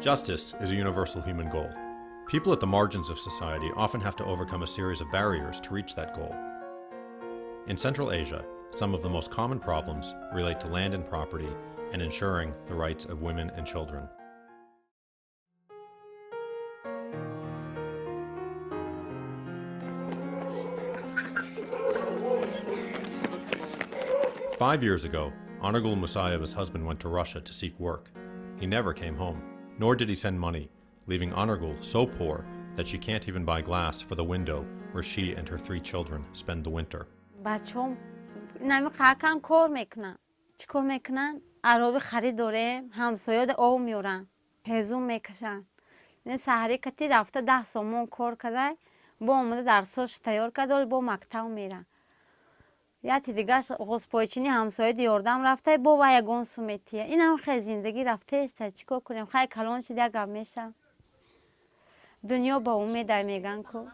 Justice is a universal human goal. People at the margins of society often have to overcome a series of barriers to reach that goal. In Central Asia, some of the most common problems relate to land and property and ensuring the rights of women and children. Five years ago, Anargul Musayeva's husband went to Russia to seek work. He never came home, nor did he send money, leaving Anargul so poor that she can't even buy glass for the window where she and her 3 children spend the winter. بچه‌ام نمی خاکن کار میکنن چیکار میکنن عربی خرید داره همسایه آب میارن هزوم میکشن نه سحری کتی رفته 10 سومون کار کرده با اومده درساش تیار کرده با مکتب میرن یا دیگه غصپایچینی همسایه دیاردم رفته با و یگان سومتیه این هم خیلی زندگی رفته است چیکار کنیم خیلی کلان شده گم میشه دنیا با امید میگن کو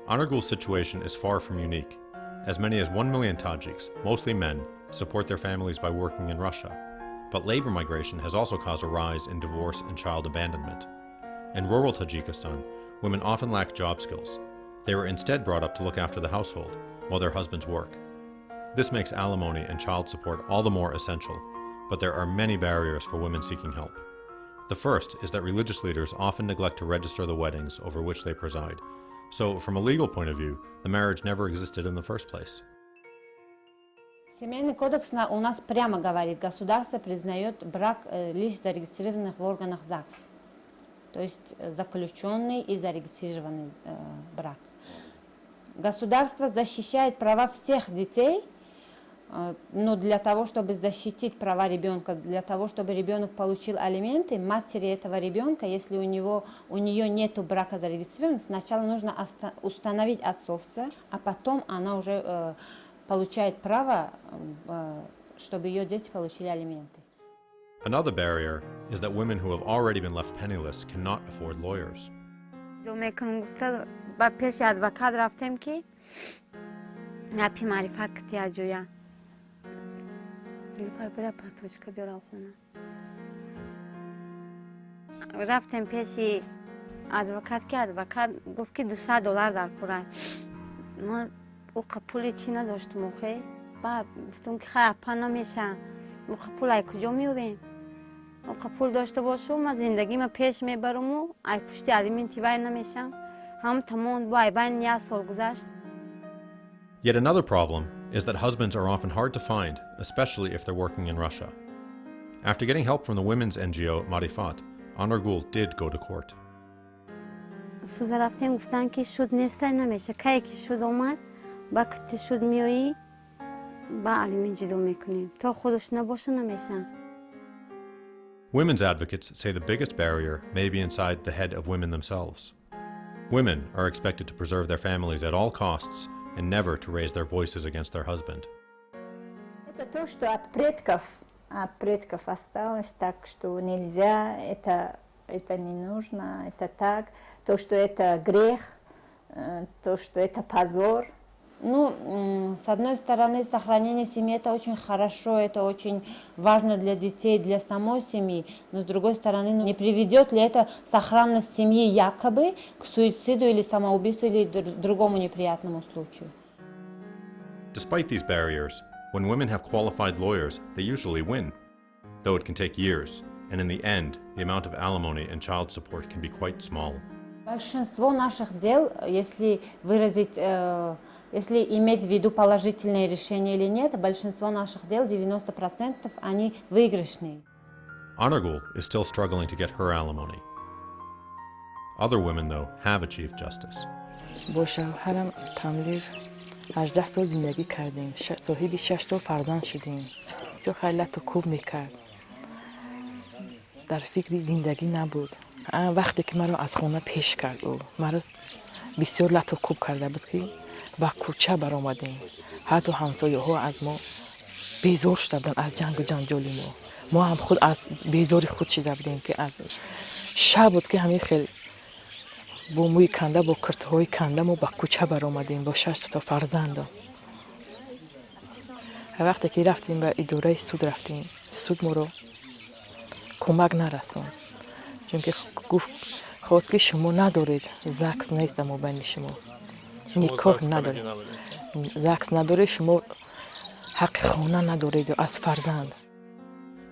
Anargul's situation is far from unique. As many as 1 million Tajiks, mostly men, support their families by working in Russia. But labor migration has also caused a rise in divorce and child abandonment. In rural Tajikistan, women often lack job skills. They were instead brought up to look after the household while their husbands work. This makes alimony and child support all the more essential, but there are many barriers for women seeking help. The first is that religious leaders often neglect to register the weddings over which they preside. So, from a legal point of view, the marriage never existed in the first place. Семейный кодекс у нас прямо говорит, государство признает брак лишь зарегистрированных в органах ЗАГС. То есть заключенный и зарегистрированный брак. Государство защищает права всех детей, но для того, чтобы защитить права ребенка, для того, чтобы ребенок получил алименты, матери этого ребенка, если у нее нет брака зарегистрирован, сначала нужно установить отцовство, а потом она уже получает право, чтобы ее дети получили алименты. Another barrier is that women who have already been left penniless cannot afford lawyers. با پیش ادوکات رفتیم که نپی معرفت کتی اجویا نیلوفر بره پاتوچکا بیارم خونه رفتیم پیش ادوکات که ادوکات گفت که $200 در کورای ما او قپولی چی نداشتم اوخی بعد گفتم که خیلی اپا نمیشه او قپول ای کجا میوریم او قپول داشته باشم ما زندگی ما پیش میبرم و ای پشتی الیمنتی بای نمیشم Yet another problem is that husbands are often hard to find, especially if they're working in Russia. After getting help from the women's NGO Marifat, Anargul did go to court. سوزا رفتیم گفتن که شد نیسته نمیشه که شد اومد با کتی شد میایی با علیمین جدو میکنیم تا خودش نباشه نمیشه. Women's advocates say the biggest barrier may be inside the head of women themselves. Women are expected to preserve their families at all costs and never to raise their voices against their husband. Это то, что от предков осталось, так что нельзя, это не нужно, это так, то, что это грех, то, что это позор. Ну, с одной стороны, сохранение семьи это очень хорошо, это очень важно для детей, для самой семьи, но с другой стороны, не приведет ли это сохранность семьи якобы к суициду или самоубийству или другому неприятному случаю? Despite these barriers, when women have qualified lawyers, they usually win, though it can take years, and in the end, the amount of alimony and child support can be quite small. Большинство наших дел, если иметь в виду положительное решение или нет, большинство наших дел, 90%, они выигрышные. Anargul is still struggling to get her alimony. Other women, though, have achieved justice. با شوهرم تملیغ 18 سال زندگی کردیم. صاحب 6 تا فرزند شدیم. بسیار خیلی لط و کوب میکرد. در فکر زندگی نبود. وقتی که مرا از خونه پیش کرد او مرا بسیار لط و کوب کرده بود که با کوچه برآمدیم. حتی همسایه ها از ما بیزار شده بودن از جنگ و جنجال ما هم خود از بیزاری خود شده بودیم که از شب بود که همین خیلی با موی کنده با کرتهای کنده ما با کوچه برآمدیم با 6 تا فرزند. وقتی که رفتیم به اداره سود رفتیم سود ما رو کمک نرسوند. چونکه گفت خواست که شما ندارید زکس نیست در مابین شما نکاح ندارید زکس نداره شما حق خانه ندارید از فرزند.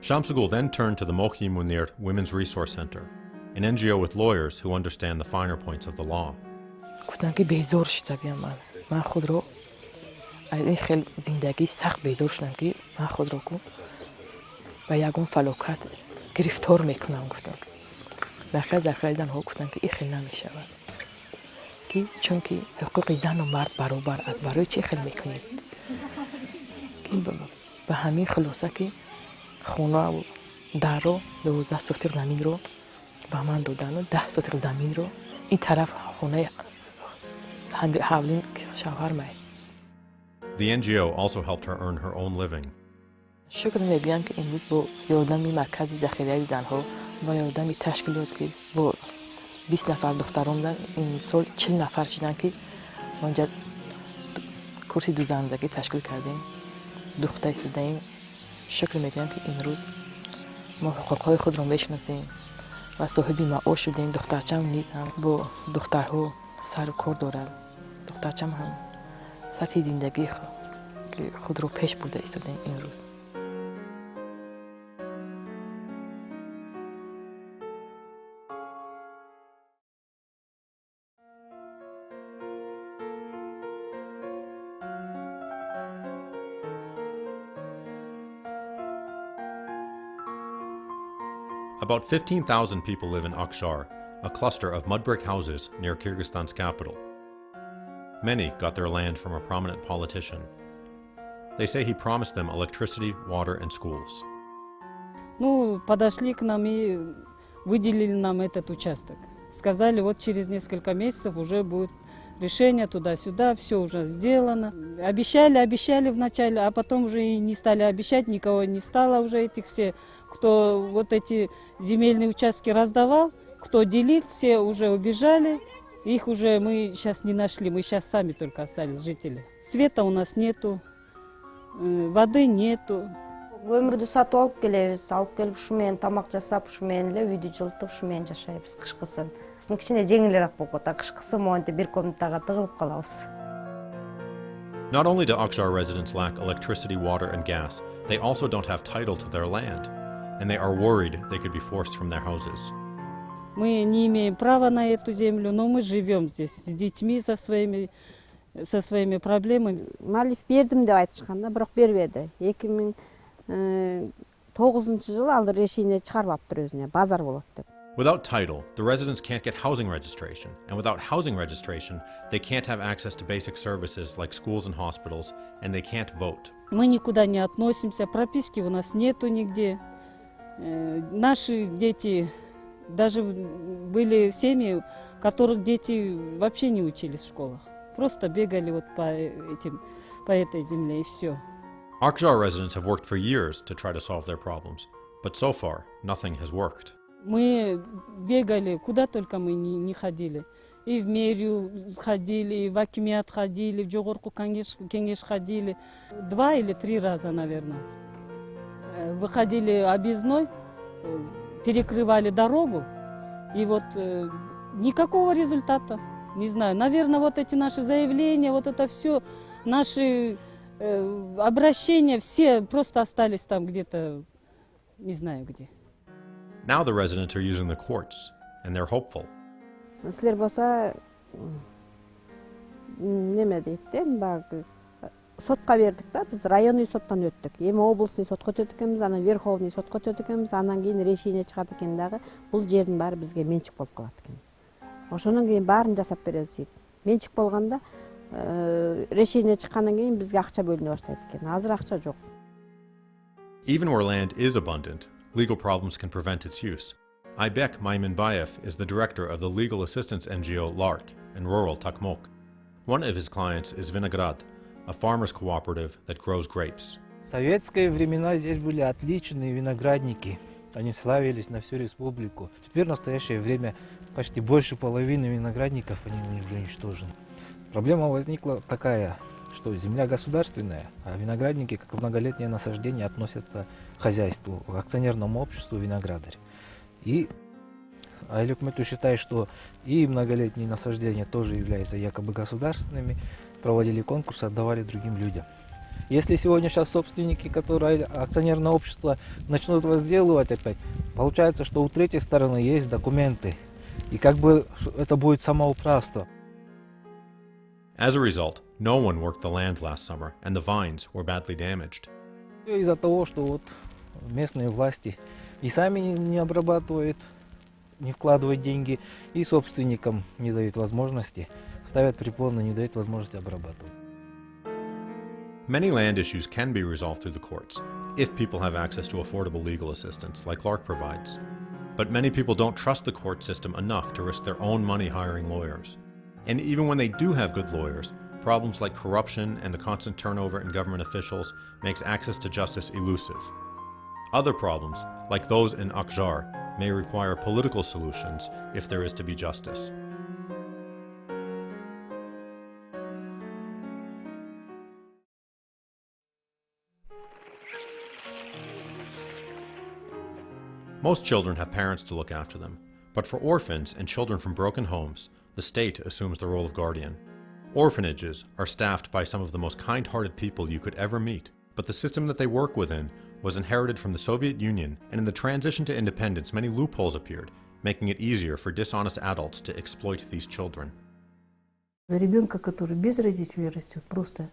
Shamsugul then turned to the Mohi Munir Women's Resource Center, an NGO with lawyers who understand the finer points of the law. گفتم که بیزار شدم من خود رو این خیلی زندگی سخت بیزار شدم که من خود رو به یکم فلاکت گرفتار میکنم. گفتم برخی ذخیره زنها گفتن که این خیلی نمیشود که چون که حقوق زن و مرد برابر از برای چی خیلی میکنید که به همین خلاصه که خونه و در رو 12 سوتق زمین رو به من دادن و 10 سوتق زمین رو این طرف خونه حولین شوهر می. The NGO also helped her earn her own living. شکر میگویم که امروز با یاردمی مرکز ذخیره زنها با یاردمی تشکیلات که با 20 نفر دختران بودن این سال 40 نفر شدن که ما اینجا کورس دوزندگی تشکیل کردیم دختر استودیم. شکر میگویم که امروز ما حقوقهای خود را میشناسیم و صاحب معاش شدیم. دخترچم نیز هم با دخترها سر و کار دارد. دخترچم هم سطح زندگی خود رو پیش برده ایستادیم امروز. About 15,000 people live in Akshar, a cluster of mud brick houses near Kyrgyzstan's capital. Many got their land from a prominent politician. They say he promised them electricity, water, and schools. Ну, подошли к нам и выделили нам этот участок. Сказали, вот через несколько месяцев уже будет решение туда-сюда, все уже сделано. Обещали вначале, а потом уже и не стали обещать, никого не стало уже этих все, кто вот эти земельные участки раздавал, кто делил, все уже убежали. Их уже мы сейчас не нашли, мы сейчас сами только остались жители. Света у нас нету, воды нету. Өмірді сатып алып келіп шумен тамақ жасап, шумен эле үйдү жылытып, шумен жашайбыз кышкысын. Биздин кичине жеңилирээк болуп атат, кышкысы монтип бир комнатага тыгылып калабыз. Not only do Akshar residents lack electricity, water, and gas, they also don't have title to their land, and they are worried they could be forced from their houses. Мы не имеем права на эту землю, но мы живем здесь с детьми, со своими проблемами. Малиф бердим деп айтышканда, бирок бербеди. 2009-жылы ал решение чыгарып аптыр өзүнө, базар болот деп. Without title, the residents can't get housing registration, and without housing registration, they can't have access to basic services like schools and hospitals, and they can't vote. Мы никуда не относимся, прописки у нас нету нигде. Наши дети, даже были семьи, которых дети вообще не учились в школах. Просто бегали вот по этой земле и все. Akshar residents have worked for years to try to solve their problems, but so far, nothing has worked. Мы бегали, куда только мы не ходили. И в мэрию ходили, и в акимиат ходили, в Жогорку кеңеш ходили. 2 или 3 раза, наверное. Выходили объездной, перекрывали дорогу, и вот никакого результата. Не знаю, наверное, вот эти наши заявления, вот это все, наши обращения, все просто остались там где-то, не знаю где. Now the residents are using the courts, and they're hopeful. Силер болсо неме дейт да, баягы сотко бердик да, биз районный соттон өттүк. Эми областный сотко өтөт экенбиз, анан верховный сотко өтөт экенбиз, анан кийин решение чыгат экен дагы, бул жердин баары бизге менчик болуп калат экен. Ошонун кийин баарын жасап беребиз дейт. Менчик болгондо решение чыккандан кийин бизге акча бөлүнө баштайт экен. Азыр акча жок. Even where land is abundant, legal problems can prevent its use. Aybek Maymunbayev is the director of the legal assistance NGO LARC in rural Takmok. One of his clients is Vinograd, a farmers cooperative that grows grapes. В советские времена здесь были отличные виноградники. Они славились на всю республику. Теперь в настоящее время почти больше половины виноградников они уже уничтожены. Проблема возникла такая, что земля государственная, а виноградники, как многолетнее насаждение, относятся к хозяйству, к акционерному обществу «Виноградарь». И А Элюкмету считает, что и многолетние насаждения тоже являются якобы государственными, проводили конкурсы, отдавали другим людям. Если сегодня сейчас собственники, которые акционерное общество, начнут возделывать опять, получается, что у третьей стороны есть документы. И как бы это будет самоуправство. As a result, no one worked the land last summer, and the vines were badly damaged. Всё из-за того, что вот местные власти и сами не обрабатывают, не вкладывают деньги, и собственникам не дают возможности, ставят препоны, не дают возможности обрабатывать. Many land issues can be resolved through the courts, if people have access to affordable legal assistance, like Lark provides. But many people don't trust the court system enough to risk their own money hiring lawyers. And even when they do have good lawyers, problems like corruption and the constant turnover in government officials makes access to justice elusive. Other problems, like those in Akjar, may require political solutions if there is to be justice. Most children have parents to look after them, but for orphans and children from broken homes, the state assumes the role of guardian. Orphanages are staffed by some of the most kind-hearted people you could ever meet, but the system that they work within was inherited from the Soviet Union, and in the transition to independence many loopholes appeared, making it easier for dishonest adults to exploit these children. За ребенка, который без родителей растет, просто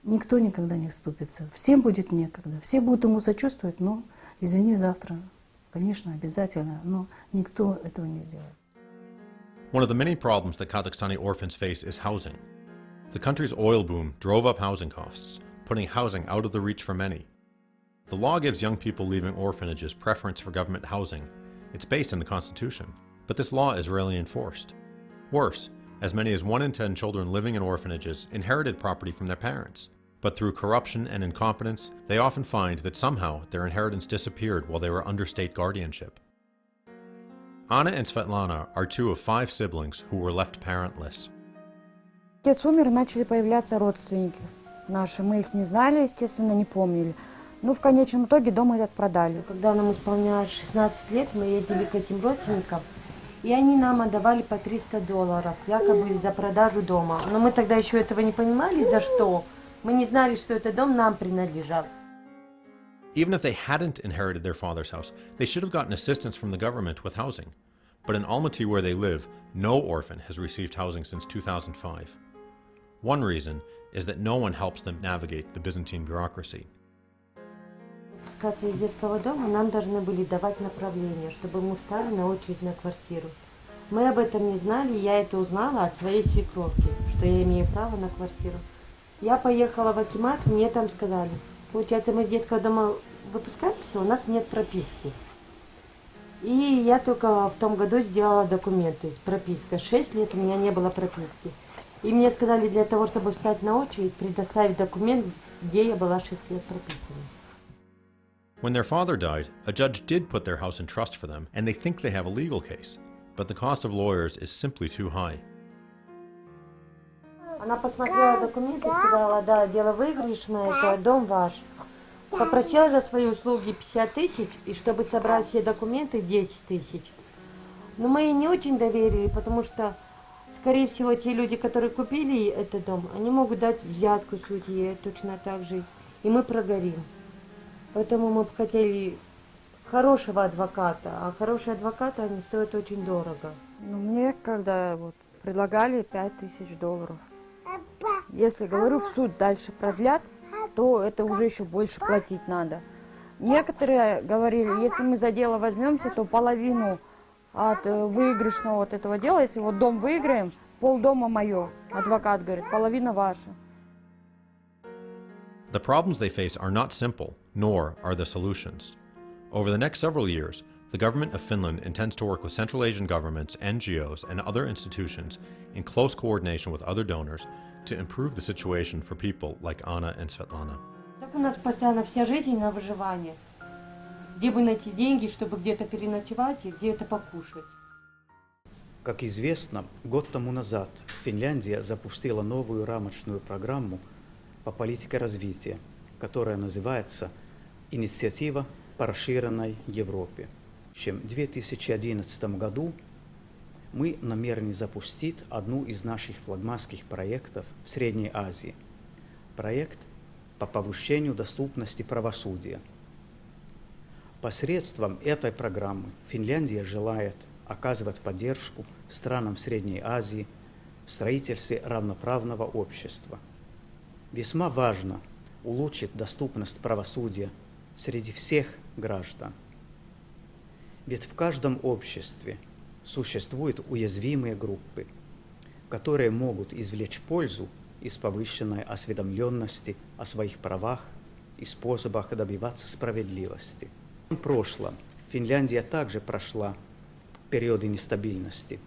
никто никогда не вступится. Всем будет некогда, все будут ему сочувствовать, но извини, завтра, конечно, обязательно, но никто этого не сделает. One of the many problems that Kazakhstani orphans face is housing. The country's oil boom drove up housing costs, putting housing out of the reach for many. The law gives young people leaving orphanages preference for government housing. It's based in the Constitution, but this law is rarely enforced. Worse, as many as 1 in 10 children living in orphanages inherited property from their parents. But through corruption and incompetence, they often find that somehow their inheritance disappeared while they were under state guardianship. Anna and Svetlana are 2 of 5 siblings who were left parentless. Отец умер, и начали появляться родственники наши. Мы их не знали, естественно, не помнили. Ну, в конечном итоге дом этот продали. Когда нам исполнялось 16 лет, мы ездили к этим родственникам, и они нам отдавали по $300, якобы за продажу дома. Но мы тогда еще этого не понимали, за что. Мы не знали, что этот дом нам принадлежал. Even if they hadn't inherited their father's house, they should have gotten assistance from the government with housing. But in Almaty, where they live, no orphan has received housing since 2005. One reason is that no one helps them navigate the Byzantine bureaucracy. Выпускаться из детского дома нам должны были давать направление, чтобы мы встали на очередь на квартиру. Мы об этом не знали, я это узнала от своей свекровки, что я имею право на квартиру. Я поехала в акимат, мне там сказали, получается, мы из детского дома выпускаемся, у нас нет прописки. И я только в том году сделала документы с пропиской. 6 лет у меня не было прописки. И мне сказали, для того, чтобы встать на очередь, предоставить документ, где я была 6 лет прописана. When their father died, a judge did put their house in trust for them, and they think they have a legal case. But the cost of lawyers is simply too high. Она посмотрела документы и сказала, да, дело выигрышное, это дом ваш. Попросила за свои услуги 50 тысяч, и чтобы собрать все документы, 10 тысяч. Но мы ей не очень доверили, потому что, скорее всего, те люди, которые купили этот дом, они могут дать взятку судье точно так же, и мы прогорим. Поэтому мы бы хотели хорошего адвоката, а хорошие адвокаты, они стоят очень дорого. Ну, мне когда вот предлагали $5000. Если, говорю, в суд дальше продлят, то это уже еще больше платить надо. Некоторые говорили, если мы за дело возьмемся, то половину от выигрышного вот этого дела, если вот дом выиграем, полдома мое. Адвокат говорит, половина ваша. The problems they face are not simple, nor are the solutions. Over the next several years, the government of Finland intends to work with Central Asian governments, NGOs, and other institutions in close coordination with other donors to improve the situation for people like Anna and Svetlana. Так у нас постоянно вся жизнь на выживание. Где бы найти деньги, чтобы где-то переночевать и где-то покушать. Как известно, год тому назад Финляндия запустила новую рамочную программу по политике развития, которая называется «Инициатива по расширенной Европе». В 2011 году мы намерены запустить одну из наших флагманских проектов в Средней Азии. Проект по повышению доступности правосудия. Посредством этой программы Финляндия желает оказывать поддержку странам Средней Азии в строительстве равноправного общества. Весьма важно улучшить доступность правосудия среди всех граждан. Ведь в каждом обществе существуют уязвимые группы, которые могут извлечь пользу из повышенной осведомленности о своих правах и способах добиваться справедливости. В прошлом Финляндия также прошла периоды нестабильности,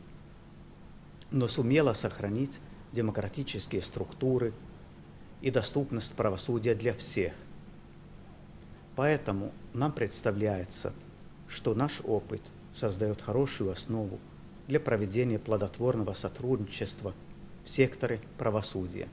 но сумела сохранить демократические структуры и доступность правосудия для всех. Поэтому нам представляется, что наш опыт создает хорошую основу для проведения плодотворного сотрудничества в секторе правосудия.